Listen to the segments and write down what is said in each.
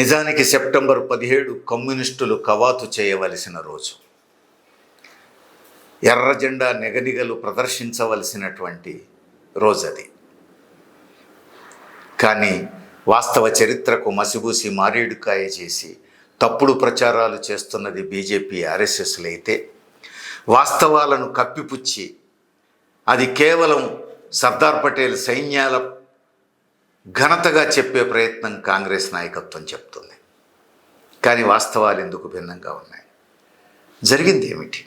నిజానికి సెప్టెంబర్ 17 కమ్యూనిస్టులు కవాతు చేయవలసిన రోజు. ఎర్ర జెండా నెగనిగలు ప్రదర్శించవలసినటువంటి రోజది. కానీ వాస్తవ చరిత్రకు మసిబూసి మారేడుకాయ చేసి తప్పుడు ప్రచారాలు చేస్తున్నది బీజేపీ ఆర్ఎస్ఎస్లు అయితే, వాస్తవాలను కప్పిపుచ్చి అది కేవలం సర్దార్ పటేల్ సైన్యాల ఘనతగా చెప్పే ప్రయత్నం కాంగ్రెస్ నాయకత్వం చెప్తుంది. కానీ వాస్తవాలు ఎందుకు భిన్నంగా ఉన్నాయి? జరిగింది ఏమిటి?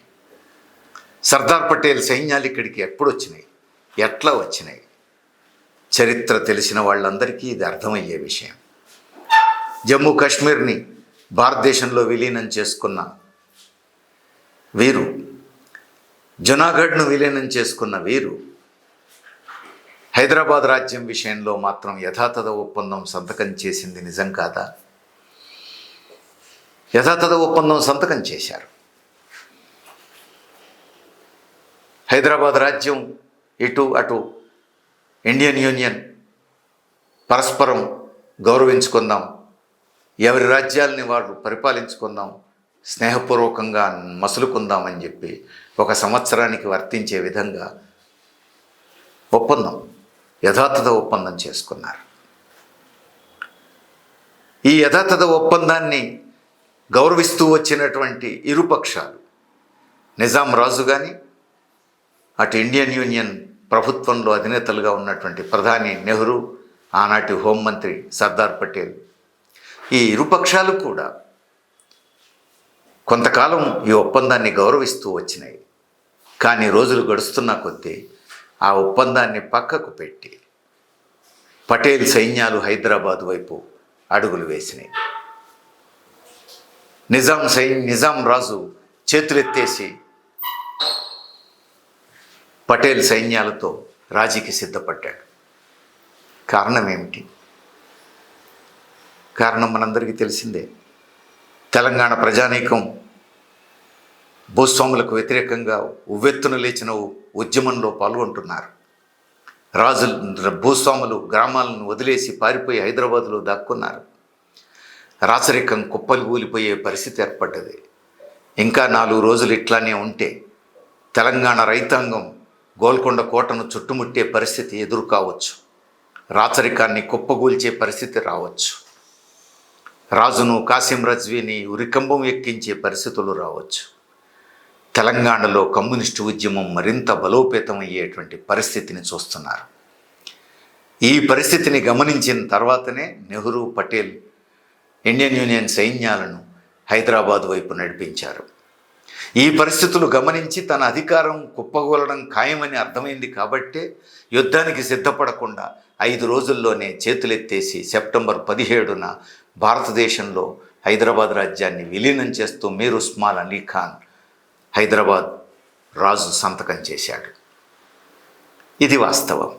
సర్దార్ పటేల్ సైన్యాలు ఇక్కడికి ఎప్పుడు వచ్చినాయి, ఎట్లా వచ్చినాయి? చరిత్ర తెలిసిన వాళ్ళందరికీ ఇది అర్థమయ్యే విషయం. జమ్మూ కాశ్మీర్ని భారతదేశంలో విలీనం చేసుకున్న వీరు, జునాగఢ్ను విలీనం చేసుకున్న వీరు, హైదరాబాద్ రాజ్యం విషయంలో మాత్రం యథాతథ ఒప్పందం సంతకం చేసింది నిజం కాదా? యథాతథ ఒప్పందం సంతకం చేశారు. హైదరాబాద్ రాజ్యం ఇటు అటు ఇండియన్ యూనియన్ పరస్పరం గౌరవించుకుందాం, ఎవరి రాజ్యాలని వాళ్ళు పరిపాలించుకుందాం, స్నేహపూర్వకంగా మసులుకుందామని చెప్పి 1 సంవత్సరానికి వర్తించే విధంగా ఒప్పందం, యథాతథ ఒప్పందం చేసుకున్నారు. ఈ యథాతథ ఒప్పందాన్ని గౌరవిస్తూ వచ్చినటువంటి ఇరుపక్షాలు, నిజాం రాజు కానీ, అటు ఇండియన్ యూనియన్ ప్రభుత్వంలో అధినేతలుగా ఉన్నటువంటి ప్రధాని నెహ్రూ, ఆనాటి హోంమంత్రి సర్దార్ పటేల్, ఈ ఇరుపక్షాలు కూడా కొంతకాలం ఈ ఒప్పందాన్ని గౌరవిస్తూ వచ్చినాయి. కానీ రోజులు గడుస్తున్న కొద్దీ ఆ ఒప్పందాన్ని పక్కకు పెట్టి పటేల్ సైన్యాలు హైదరాబాద్ వైపు అడుగులు వేసినాయి. నిజాం రాజు చేతులెత్తేసి పటేల్ సైన్యాలతో రాజీకి సిద్ధపడ్డాడు. కారణం ఏమిటి? కారణం మనందరికీ తెలిసిందే. తెలంగాణ ప్రజానీకం భూస్వాములకు వ్యతిరేకంగా ఉవ్వెత్తున లేచిన ఉద్యమంలో పాల్గొంటున్నారు. భూస్వాములు గ్రామాలను వదిలేసి పారిపోయి హైదరాబాదులో దాక్కున్నారు. రాచరికం కుప్పలు కూలిపోయే పరిస్థితి ఏర్పడ్డది. ఇంకా 4 రోజులు ఇట్లానే ఉంటే తెలంగాణ రైతాంగం గోల్కొండ కోటను చుట్టుముట్టే పరిస్థితి ఎదురు కావచ్చు. రాచరికాన్ని కుప్పగూల్చే పరిస్థితి రావచ్చు. రాజును కాసిం రజ్వీని ఉరికంబం ఎక్కించే పరిస్థితులు రావచ్చు. తెలంగాణలో కమ్యూనిస్టు ఉద్యమం మరింత బలోపేతం అయ్యేటువంటి పరిస్థితిని చూస్తున్నారు. ఈ పరిస్థితిని గమనించిన తర్వాతనే నెహ్రూ, పటేల్ ఇండియన్ యూనియన్ సైన్యాలను హైదరాబాద్ వైపు నడిపించారు. ఈ పరిస్థితులు గమనించి తన అధికారం కుప్పగూలడం ఖాయమని అర్థమైంది కాబట్టే యుద్ధానికి సిద్ధపడకుండా 5 రోజుల్లోనే చేతులెత్తేసి సెప్టెంబర్ 17న భారతదేశంలో హైదరాబాద్ రాజ్యాన్ని విలీనం చేస్తూ మీర్ ఉస్మాన్ అలీ ఖాన్ హైదరాబాద్ రాజు సంతకం చేశాడు. ఇది వాస్తవం.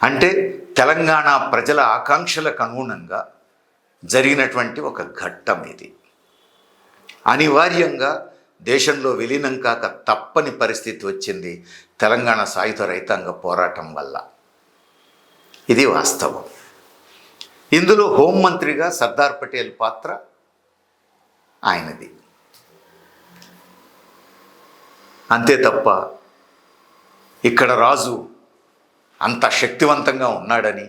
అంటే తెలంగాణ ప్రజల ఆకాంక్షలకు అనుగుణంగా జరిగినటువంటి ఒక ఘట్టం ఇది. అనివార్యంగా దేశంలో విలీనం కాక తప్పని పరిస్థితి వచ్చింది తెలంగాణ సాయుధ రైతాంగ పోరాటం వల్ల. ఇది వాస్తవం. ఇందులో హోంమంత్రిగా సర్దార్ పటేల్ పాత్ర ఆయనది. అంతే తప్ప ఇక్కడ రాజు అంత శక్తివంతంగా ఉన్నాడని,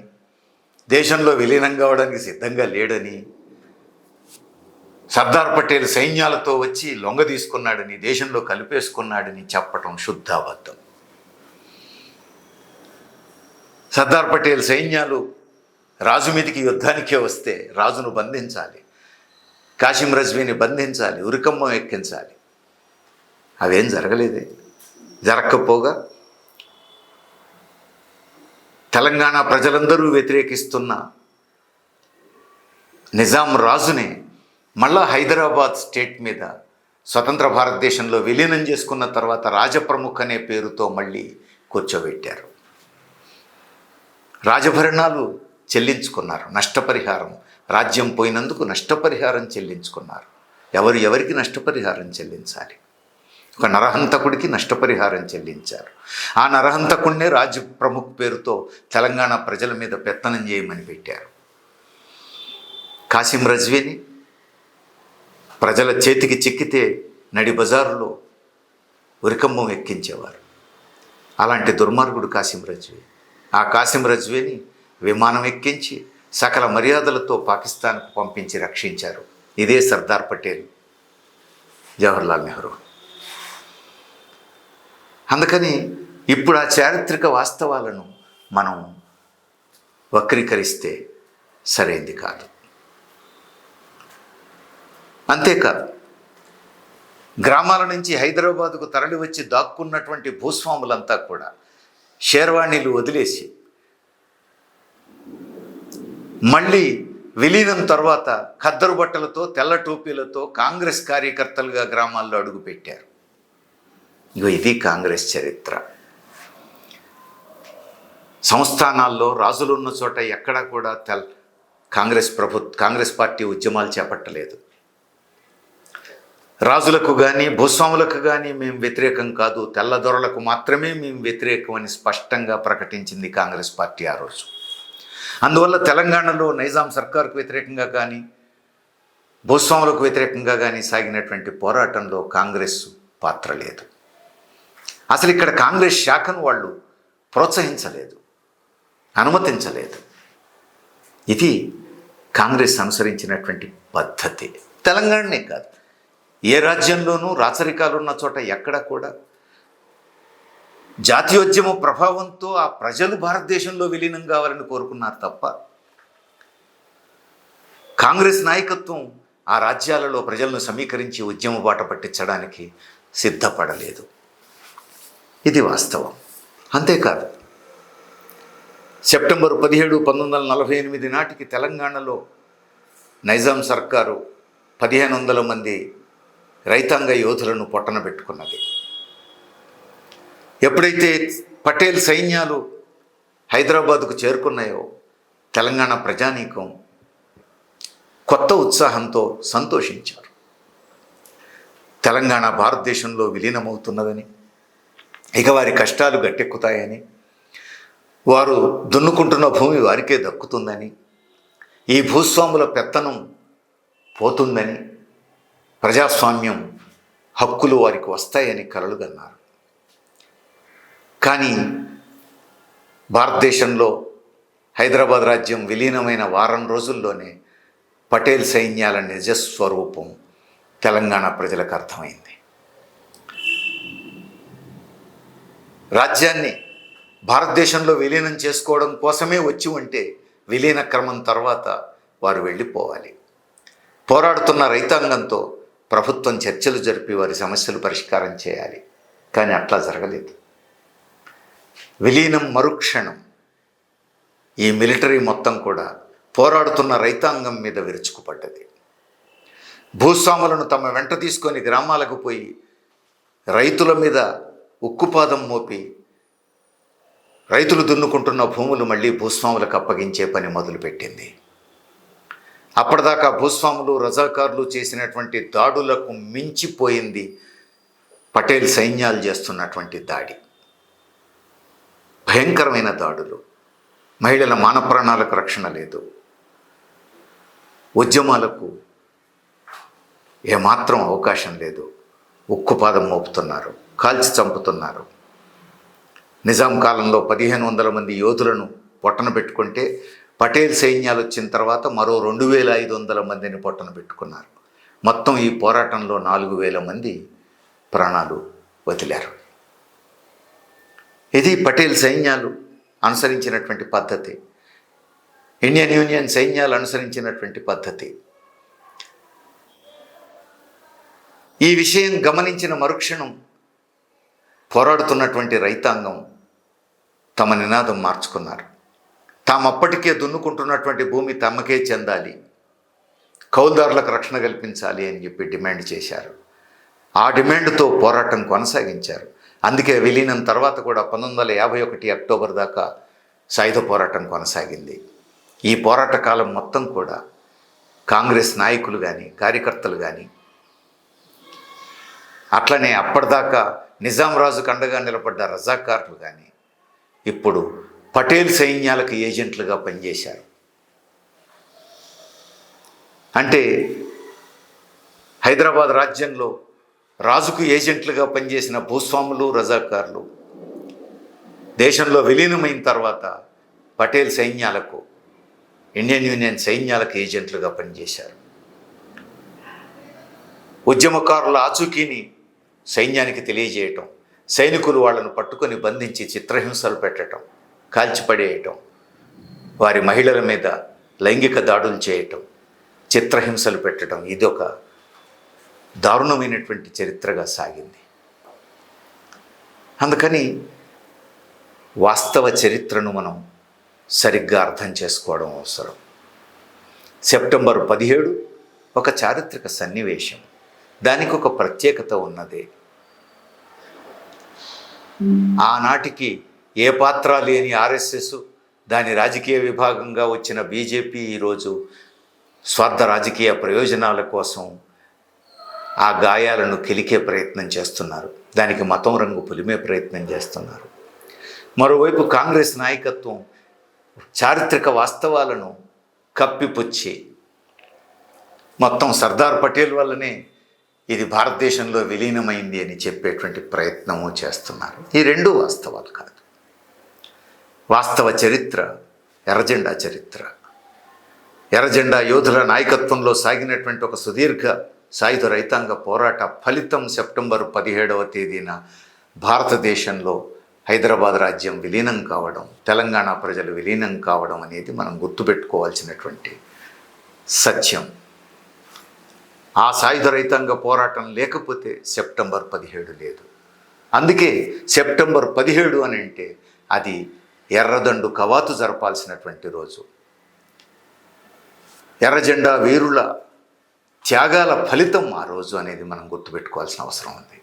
దేశంలో విలీనం కావడానికి సిద్ధంగా లేడని, సర్దార్ పటేల్ సైన్యాలతో వచ్చి లొంగ తీసుకున్నాడని, దేశంలో కలిపేసుకున్నాడని చెప్పటం శుద్ధాబద్ధం. సర్దార్ పటేల్ సైన్యాలు రాజు మీదికి యుద్ధానికే వస్తే రాజును బంధించాలి, కాసిం రజ్వీని బంధించాలి, ఉరికంబం ఎక్కించాలి. అవేం జరగలేదే. జరగకపోగా తెలంగాణ ప్రజలందరూ వ్యతిరేకిస్తున్న నిజాం రాజునే మళ్ళా హైదరాబాద్ స్టేట్ మీద స్వతంత్ర భారతదేశంలో విలీనం చేసుకున్న తర్వాత రాజప్రముఖ్ అనే పేరుతో మళ్ళీ కూర్చోబెట్టారు. రాజభరణాలు చెల్లించుకున్నారు, నష్టపరిహారం, రాజ్యం పోయినందుకు నష్టపరిహారం చెల్లించుకున్నారు. ఎవరికి నష్టపరిహారం చెల్లించాలి? ఒక నరహంతకుడికి నష్టపరిహారం చెల్లించారు. ఆ నరహంతకుడినే రాజ్య ప్రముఖ్ పేరుతో తెలంగాణ ప్రజల మీద పెత్తనం చేయమని పెట్టారు. కాసిం రజ్వీని ప్రజల చేతికి చిక్కితే నడి బజారులో ఉరికంబం ఎక్కించేవారు. అలాంటి దుర్మార్గుడు కాసిం రజ్వీ. ఆ కాసిం రజ్వీని విమానం ఎక్కించి సకల మర్యాదలతో పాకిస్తాన్కు పంపించి రక్షించారు. ఇదే సర్దార్ పటేల్, జవహర్లాల్ నెహ్రూ. అందుకని ఇప్పుడు ఆ చారిత్రక వాస్తవాలను మనం వక్రీకరిస్తే సరైంది కాదు. అంతేకాదు, గ్రామాల నుంచి హైదరాబాదుకు తరలి వచ్చి దాక్కున్నటువంటి భూస్వాములంతా కూడా షేర్వాణీలు వదిలేసి మళ్ళీ విలీనం తర్వాత ఖద్దరు బట్టలతో తెల్ల టోపీలతో కాంగ్రెస్ కార్యకర్తలుగా గ్రామాల్లో అడుగుపెట్టారు. ఇది కాంగ్రెస్ చరిత్ర. సంస్థానాల్లో రాజులున్న చోట ఎక్కడా కూడా కాంగ్రెస్ పార్టీ ఉద్యమాలు చేపట్టలేదు. రాజులకు కానీ భూస్వాములకు కానీ మేము వ్యతిరేకం కాదు, తెల్లదొరలకు మాత్రమే మేము వ్యతిరేకం అని స్పష్టంగా ప్రకటించింది కాంగ్రెస్ పార్టీ ఆ రోజు. అందువల్ల తెలంగాణలో నైజాం సర్కార్కు వ్యతిరేకంగా కానీ భూస్వాములకు వ్యతిరేకంగా కానీ సాగినటువంటి పోరాటంలో కాంగ్రెస్ పాత్ర లేదు. అసలు ఇక్కడ కాంగ్రెస్ శాఖను వాళ్ళు ప్రోత్సహించలేదు, అనుమతించలేదు. ఇది కాంగ్రెస్ అనుసరించినటువంటి పద్ధతి. తెలంగాణనే కాదు, ఏ రాజ్యంలోనూ రాచరికాలున్న చోట ఎక్కడ కూడా జాతీయోద్యమ ప్రభావంతో ఆ ప్రజలు భారతదేశంలో విలీనం కావాలని కోరుకున్నారు తప్ప కాంగ్రెస్ నాయకత్వం ఆ రాజ్యాలలో ప్రజలను సమీకరించి ఉద్యమ బాట పట్టించడానికి సిద్ధపడలేదు. ఇది వాస్తవం. అంతేకాదు, సెప్టెంబర్ 17, 1948 నాటికి తెలంగాణలో నైజాం సర్కారు 1500 మంది రైతాంగ యోధులను పొట్టన పెట్టుకున్నది. ఎప్పుడైతే పటేల్ సైన్యాలు హైదరాబాదుకు చేరుకున్నాయో తెలంగాణ ప్రజానీకం కొత్త ఉత్సాహంతో సంతోషించారు. తెలంగాణ భారతదేశంలో విలీనమవుతున్నదని, ఇక వారి కష్టాలు గట్టెక్కుతాయని, వారు దున్నుకుంటున్న భూమి వారికే దక్కుతుందని, ఈ భూస్వాముల పెత్తనం పోతుందని, ప్రజాస్వామ్యం హక్కులు వారికి వస్తాయని కలలుగన్నారు. కానీ భారతదేశంలో హైదరాబాద్ రాజ్యం విలీనమైన వారం రోజుల్లోనే పటేల్ సైన్యాల నిజస్వరూపం తెలంగాణ ప్రజలకు అర్థమైంది. రాజ్యాన్ని భారతదేశంలో విలీనం చేసుకోవడం కోసమే వచ్చి ఉంటే విలీన క్రమం తర్వాత వారు వెళ్ళిపోవాలి. పోరాడుతున్న రైతాంగంతో ప్రభుత్వం చర్చలు జరిపి వారి సమస్యలు పరిష్కారం చేయాలి. కానీ అట్లా జరగలేదు. విలీనం మరుక్షణం ఈ మిలిటరీ మొత్తం కూడా పోరాడుతున్న రైతాంగం మీద విరుచుకుపడ్డది. భూస్వాములను తమ వెంట తీసుకొని గ్రామాలకు పోయి రైతుల మీద ఉక్కుపాదం మోపి రైతులు దున్నుకుంటున్న భూములు మళ్ళీ భూస్వాములకు అప్పగించే పని మొదలుపెట్టింది. అప్పటిదాకా భూస్వాములు రజాకారులు చేసినటువంటి దాడులకు మించిపోయింది పటేల్ సైన్యాలు చేస్తున్నటువంటి దాడి. భయంకరమైన దాడులు. మహిళల మానప్రాణాలకు రక్షణ లేదు. ఉద్యమాలకు ఏమాత్రం అవకాశం లేదు. ఉక్కుపాదం మోపుతున్నారు, కాల్చి చంపుతున్నారు. నిజాం కాలంలో 1500 మంది యోధులను పొట్టన పెట్టుకుంటే పటేల్ సైన్యాలు వచ్చిన తర్వాత మరో 2500 మందిని పొట్టన పెట్టుకున్నారు. మొత్తం ఈ పోరాటంలో 4000 మంది ప్రాణాలు వదిలారు. ఇది పటేల్ సైన్యాలు అనుసరించినటువంటి పద్ధతి. ఇండియన్ యూనియన్ సైన్యాలు అనుసరించినటువంటి పద్ధతి. ఈ విషయం గమనించిన మరుక్షణం పోరాడుతున్నటువంటి రైతాంగం తమ నినాదం మార్చుకున్నారు. తామప్పటికే దున్నుకుంటున్నటువంటి భూమి తమకే చెందాలి, కౌలుదారులకు రక్షణ కల్పించాలి అని చెప్పి డిమాండ్ చేశారు. ఆ డిమాండ్తో పోరాటం కొనసాగించారు. అందుకే విలీనం తర్వాత కూడా 1951 అక్టోబర్ దాకా సాయుధ పోరాటం కొనసాగింది. ఈ పోరాట కాలం మొత్తం కూడా కాంగ్రెస్ నాయకులు కానీ కార్యకర్తలు కానీ అట్లనే అప్పటిదాకా నిజాం రాజుకు అండగా నిలబడ్డ రజాకార్లు కానీ ఇప్పుడు పటేల్ సైన్యాలకు ఏజెంట్లుగా పనిచేశారు. అంటే హైదరాబాద్ రాజ్యంలో రాజుకు ఏజెంట్లుగా పనిచేసిన భూస్వాములు, రజాకార్లు దేశంలో విలీనమైన తర్వాత పటేల్ సైన్యాలకు, ఇండియన్ యూనియన్ సైన్యాలకు ఏజెంట్లుగా పనిచేశారు. ఉద్యమకారుల ఆచూకీని సైన్యానికి తెలియజేయటం, సైనికులు వాళ్ళను పట్టుకొని బంధించి చిత్రహింసలు పెట్టడం, కాల్చిపడేయటం, వారి మహిళల మీద లైంగిక దాడులు చేయటం, చిత్రహింసలు పెట్టడం, ఇదొక దారుణమైనటువంటి చరిత్రగా సాగింది. అందుకని వాస్తవ చరిత్రను మనం సరిగ్గా అర్థం చేసుకోవడం అవసరం. సెప్టెంబర్ 17 ఒక చారిత్రక సన్నివేశం, దానికి ఒక ప్రత్యేకత ఉన్నది. ఆనాటికి ఏ పాత్ర లేని ఆర్ఎస్ఎస్, దాని రాజకీయ విభాగంగా వచ్చిన బీజేపీ ఈరోజు స్వార్థ రాజకీయ ప్రయోజనాల కోసం ఆ గాయాలను కెలికే ప్రయత్నం చేస్తున్నారు, దానికి మతం రంగు పులిమే ప్రయత్నం చేస్తున్నారు. మరోవైపు కాంగ్రెస్ నాయకత్వం చారిత్రక వాస్తవాలను కప్పిపుచ్చి మొత్తం సర్దార్ పటేల్ వల్లనే ఇది భారతదేశంలో విలీనమైంది అని చెప్పేటువంటి ప్రయత్నము చేస్తున్నారు. ఈ రెండు వాస్తవాలు కాదు. వాస్తవ చరిత్ర ఎర్రజెండా చరిత్ర. ఎర్రజెండా యోధుల నాయకత్వంలో సాగినటువంటి ఒక సుదీర్ఘ సాయుధ రైతాంగ పోరాట ఫలితం సెప్టెంబర్ 17వ తేదీన భారతదేశంలో హైదరాబాద్ రాజ్యం విలీనం కావడం, తెలంగాణ ప్రజలు విలీనం కావడం అనేది మనం గుర్తుపెట్టుకోవాల్సినటువంటి సత్యం. ఆ సాయుధ రైతాంగ పోరాటం లేకపోతే సెప్టెంబర్ 17 లేదు. అందుకే సెప్టెంబర్ 17 అని అంటే అది ఎర్రదండు కవాతు జరపాల్సినటువంటి రోజు. ఎర్రజెండా వీరుల త్యాగాల ఫలితం ఆ రోజు అనేది మనం గుర్తుపెట్టుకోవాల్సిన అవసరం ఉంది.